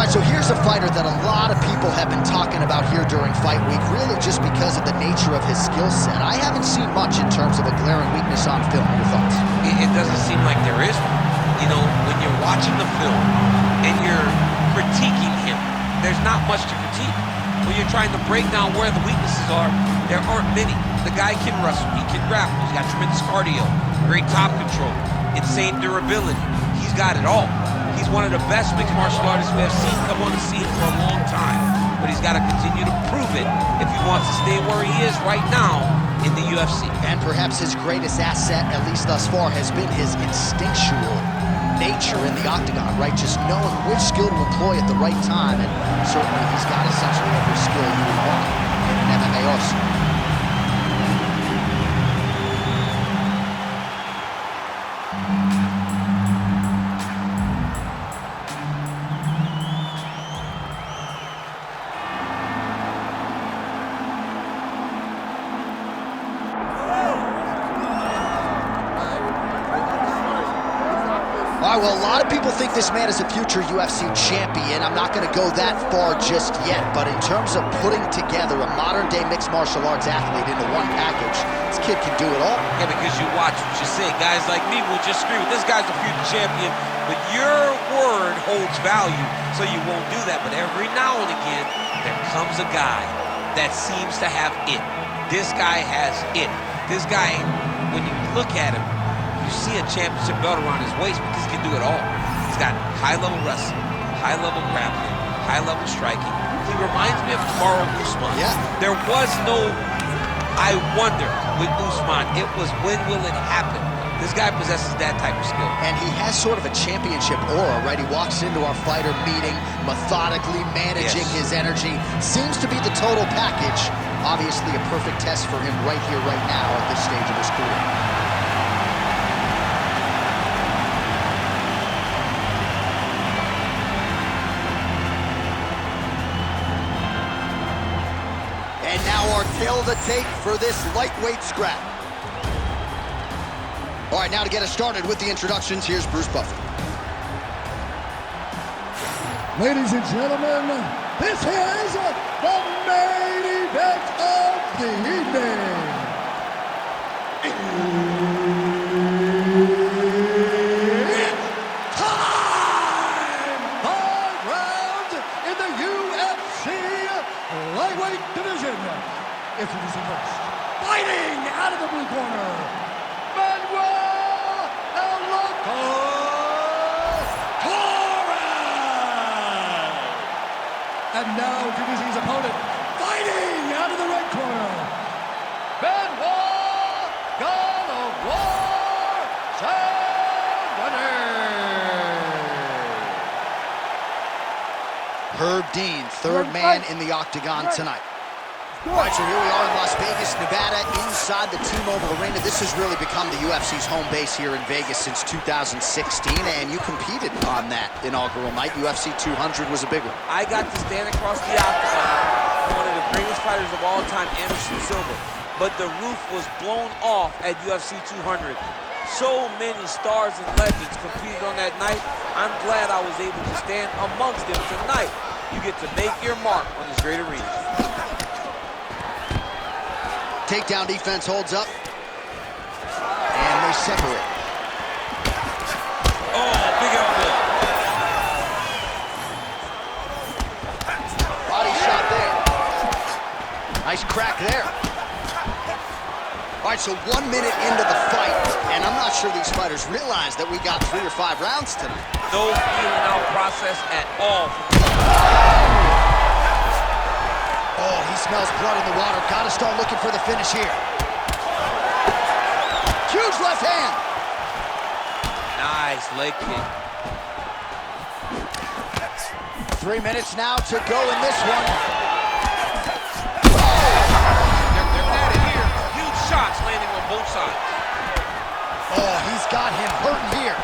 right, so here's a fighter that a lot of people have been talking about here during fight week, really just because of the nature of his skill set. I haven't seen much in terms of a glaring weakness on film. Your thoughts? It doesn't seem like there is one. You know, when you're watching the film and you're critiquing him, there's not much to critique. When you're trying to break down where the weaknesses are, there aren't many. The guy can wrestle, he can grapple, he's got tremendous cardio, great top control, insane durability. He's got it all. He's one of the best mixed martial artists we have seen come on the scene for a long time. But he's got to continue to prove it if he wants to stay where he is right now in the UFC. And perhaps his greatest asset, at least thus far, has been his instinctual nature in the octagon, right? Just knowing which skill to employ at the right time. And certainly he's got essentially every skill you would want in an MMA arsenal. Well, a lot of people think this man is a future UFC champion. I'm not going to go that far just yet, but in terms of putting together a modern-day mixed martial arts athlete into one package, this kid can do it all. Yeah, because you watch what you say. Guys like me will just scream, this guy's a future champion, but your word holds value, so you won't do that. But every now and again, there comes a guy that seems to have it. This guy has it. This guy, when you look at him, you see a championship belt around his waist because he can do it all. He's got high-level wrestling, high-level grappling, high-level striking. He reminds me of Kamaru Usman. Yeah. There was no I wonder with Usman. It was when will it happen? This guy possesses that type of skill. And he has sort of a championship aura, right? He walks into our fighter meeting, methodically managing his energy. Seems to be the total package. Obviously a perfect test for him right here, right now at this stage of his career. And now our tail of the tape for this lightweight scrap. All right, now to get us started with the introductions, here's Bruce Buffer. Ladies and gentlemen, this is the main event of the evening. It's time! 5 rounds in the UFC lightweight division. Introducing first, fighting out of the blue corner, Manuel Torres. And now introducing his opponent, fighting out of the red corner, Benoit God of War Saint Denis. Herb Dean, third man in the octagon tonight. All right, so here we are in Las Vegas, Nevada, inside the T-Mobile Arena. This has really become the UFC's home base here in Vegas since 2016, and you competed on that inaugural night. UFC 200 was a big one. I got to stand across the octagon, one of the greatest fighters of all time, Anderson Silva, but the roof was blown off at UFC 200. So many stars and legends competed on that night. I'm glad I was able to stand amongst them tonight. You get to make your mark on this great arena. Takedown defense holds up, and they separate. Oh, big elbow. Body shot there. Nice crack there. All right, so 1 minute into the fight, and I'm not sure these fighters realize that we got 3 or 5 rounds tonight. No feeling out process at all. Oh, he smells blood in the water. Got to start looking for the finish here. Huge left hand. Nice leg kick. 3 minutes now to go in this one. They're at it here. Huge shots landing on both sides. Oh, he's got him hurting here.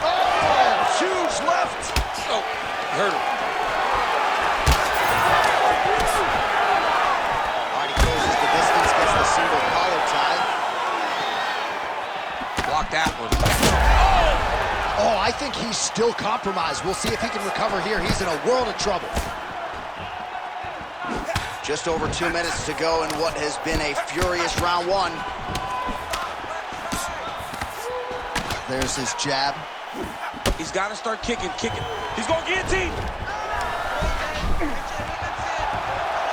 Oh, huge left. Oh, he hurt him. Single collar tie. Block that one. Oh, I think he's still compromised. We'll see if he can recover here. He's in a world of trouble. Just over 2 minutes to go in what has been a furious round one. There's his jab. He's got to start kicking. He's going to guillotine.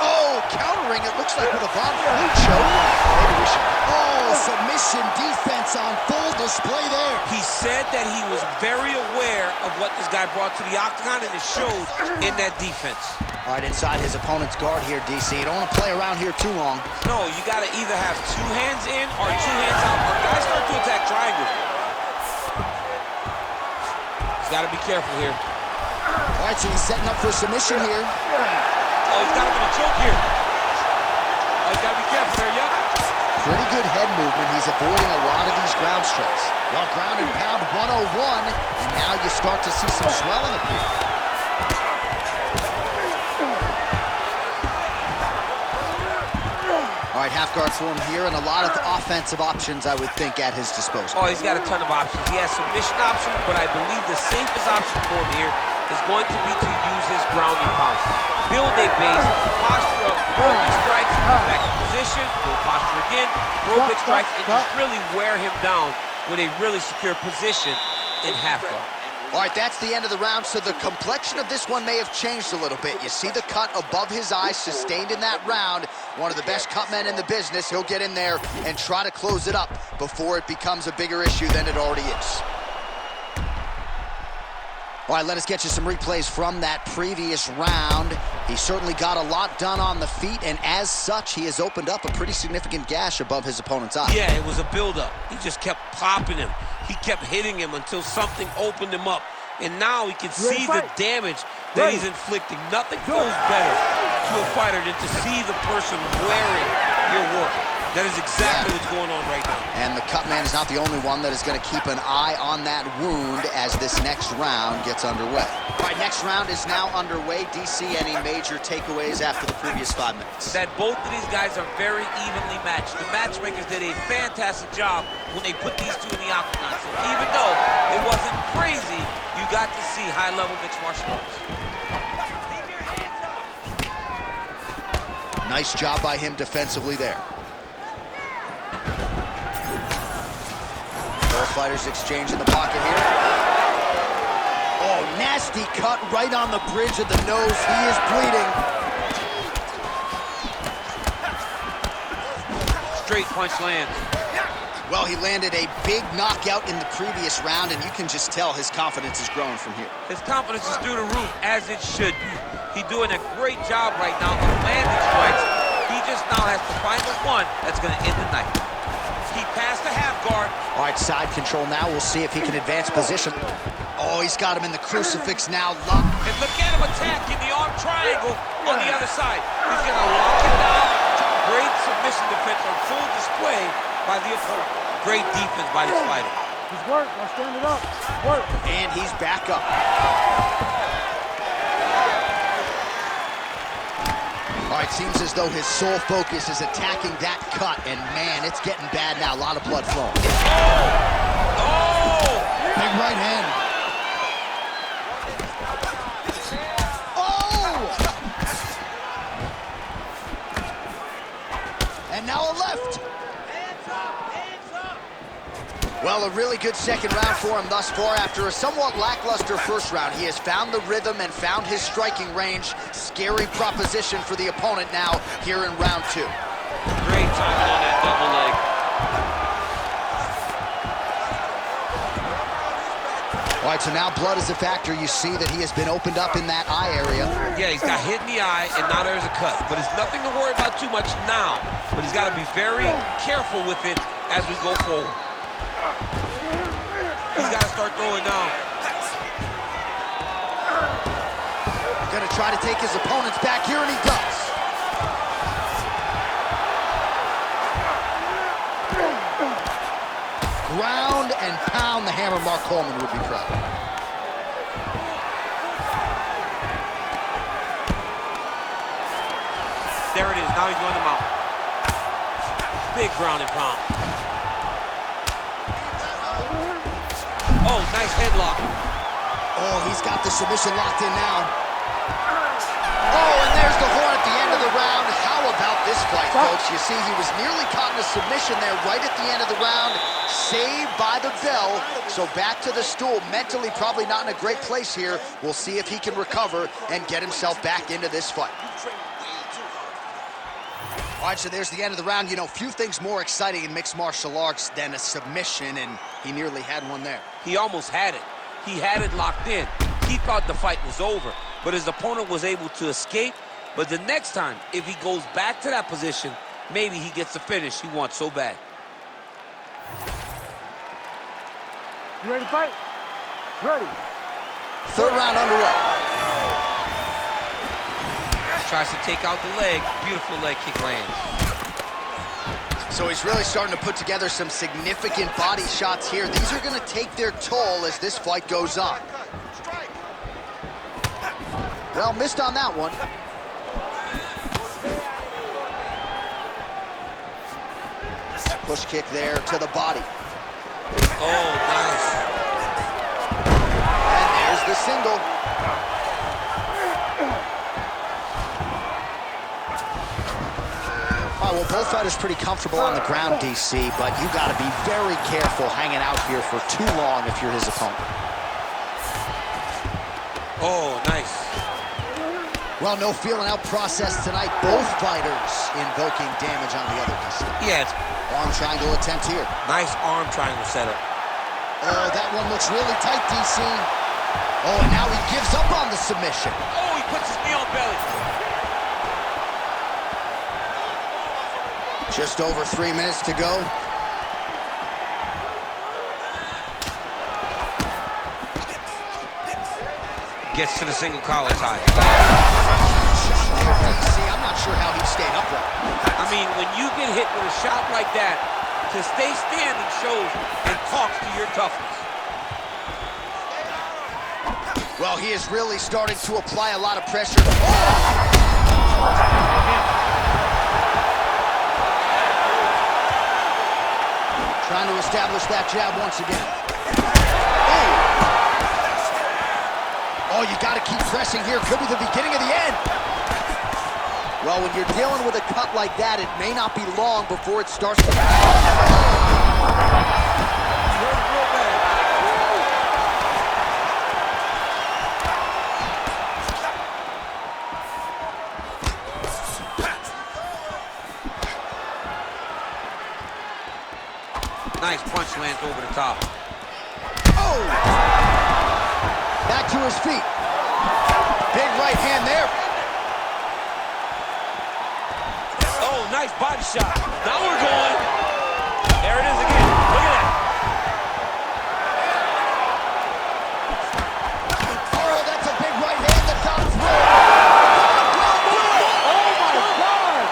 Oh, countering, it looks like with a Von Flue choke. Maybe we should... Oh, submission defense on full display there. He said that he was very aware of what this guy brought to the octagon, and it showed in that defense. All right, inside his opponent's guard here, DC. You don't want to play around here too long. No, you got to either have 2 hands in or 2 hands out, or guys start to attack triangle. He's got to be careful here. All right, so he's setting up for submission here. Oh, he's got him in a choke here. Oh, he's got to be careful there, yep. Pretty good head movement. He's avoiding a lot of these ground strikes. Well, ground and pound 101, and now you start to see some swelling appear. All right, half guard form here, and a lot of offensive options, I would think, at his disposal. Oh, he's got a ton of options. He has submission options, but I believe the safest option for him here is going to be to use his grounding pound. Build a base, posture up, throw big strikes, back in position, go posture again, throw big strikes, and just really wear him down with a really secure position in half guard. All right, that's the end of the round, so the complexion of this one may have changed a little bit. You see the cut above his eye sustained in that round. One of the best cut men in the business. He'll get in there and try to close it up before it becomes a bigger issue than it already is. All right, let us get you some replays from that previous round. He certainly got a lot done on the feet, and as such, he has opened up a pretty significant gash above his opponent's eye. Yeah, it was a build-up. He just kept popping him. He kept hitting him until something opened him up. And now he can see the damage that he's inflicting. Nothing goes better to a fighter than to see the person wearing your work. That is exactly what's going on right now. And the cut man is not the only one that is going to keep an eye on that wound as this next round gets underway. All right, next round is now underway. DC, any major takeaways after the previous 5 minutes? That both of these guys are very evenly matched. The matchmakers did a fantastic job when they put these two in the octagon. So even though it wasn't crazy, you got to see high-level mixed martial arts. Nice job by him defensively there. Both fighters exchange in the pocket here. Oh, nasty cut right on the bridge of the nose. He is bleeding. Straight punch lands. Well, he landed a big knockout in the previous round, and you can just tell his confidence is growing from here. His confidence is through the roof, as it should be. He's doing a great job right now of landing strikes. He just now has to find the one that's going to end the night. He passed the half guard. All right, side control now. We'll see if he can advance position. Oh, he's got him in the crucifix now. Lock. And look at him attacking the arm triangle on the other side. He's going to lock him down. Great submission defense on full display by the opponent. Great defense by this fighter. He's work. Now stand it up. Work. And he's back up. All right, seems as though his sole focus is attacking that cut, and man, it's getting bad now. A lot of blood flowing. Oh! Big right hand. Oh! And now a left. Well, a really good second round for him thus far. After a somewhat lackluster first round, he has found the rhythm and found his striking range. Scary proposition for the opponent now here in round 2. Great timing on that double leg. All right, so now blood is a factor. You see that he has been opened up in that eye area. Yeah, he's got hit in the eye, and now there's a cut. But it's nothing to worry about too much now. But he's got to be very careful with it as we go forward. He's got to start throwing now. Gonna try to take his opponents back here, and he does. Ground and pound, the hammer. Mark Coleman would be proud. There it is. Now he's going to mount. Big ground and pound. Oh, nice headlock. Oh, he's got the submission locked in now. Oh, and there's the horn at the end of the round. How about this fight, folks? You see, he was nearly caught in a submission there right at the end of the round. Saved by the bell. So back to the stool. Mentally probably not in a great place here. We'll see if he can recover and get himself back into this fight. All right, so there's the end of the round. You know, few things more exciting in mixed martial arts than a submission, and he nearly had one there. He almost had it. He had it locked in. He thought the fight was over, but his opponent was able to escape. But the next time, if he goes back to that position, maybe he gets the finish he wants so bad. You ready to fight? Ready. Third round underway. Tries to take out the leg. Beautiful leg kick lands. So he's really starting to put together some significant body shots here. These are going to take their toll as this fight goes on. Well, missed on that one. Push kick there to the body. Oh, nice. And there's the single. All right, well, both fighters pretty comfortable on the ground, DC, but you got to be very careful hanging out here for too long if you're his opponent. Oh, nice. Well, no feeling out process tonight. Both fighters invoking damage on the other, DC. Yeah, it's Arm triangle attempt here. nice arm triangle setup. Oh, that one looks really tight, DC. Oh, and now he gives up on the submission. Oh, he puts his knee on belly. Just over 3 minutes to go. Gets to the single collar tie. See, I'm not sure how he stayed upright. I mean, when you get hit with a shot like that, to stay standing shows and talks to your toughness. Well, he is really starting to apply a lot of pressure. Trying to establish that jab once again. Oh, you got to keep pressing here. Could be the beginning of the end. Well, when you're dealing with a cut like that, it may not be long before it starts to... Nice punch lands over the top. Oh! Back to his feet. Big right hand there. Oh, nice body shot. Now we're going. There it is again. Look at that. Oh, that's a big right hand that got through. Oh my God!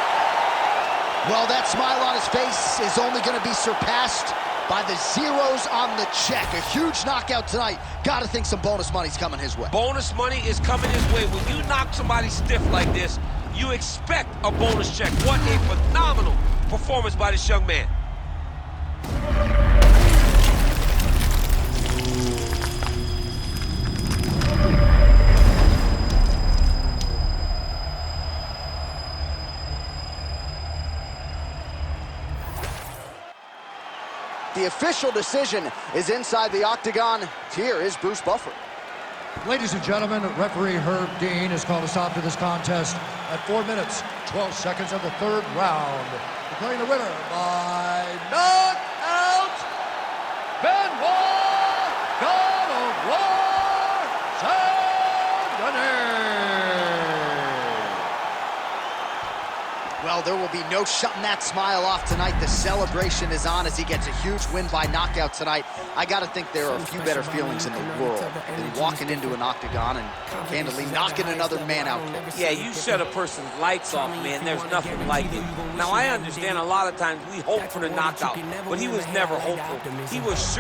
Well, that smile on his face is only going to be surpassed by the zeros on the check. A huge knockout tonight. Got to think some bonus money's coming his way. Bonus money is coming his way. When you knock somebody stiff like this, you expect a bonus check. What a phenomenal performance by this young man. The official decision is inside the octagon. Here is Bruce Buffer. Ladies and gentlemen, referee Herb Dean has called a stop to this contest at 4 minutes, 12 seconds of the third round. Declaring the winner by knockout, Benoit God of War Saint Denis. Well, there will be no shutting that smile off tonight. The celebration is on as he gets a huge win by knockout tonight. I got to think there are a few better feelings in the world than walking into an octagon and candidly knocking another man out. Yeah, you shut a person's lights off, man. There's nothing like it. Now, I understand a lot of times we hope for the knockout, but he was never hopeful. He was sure.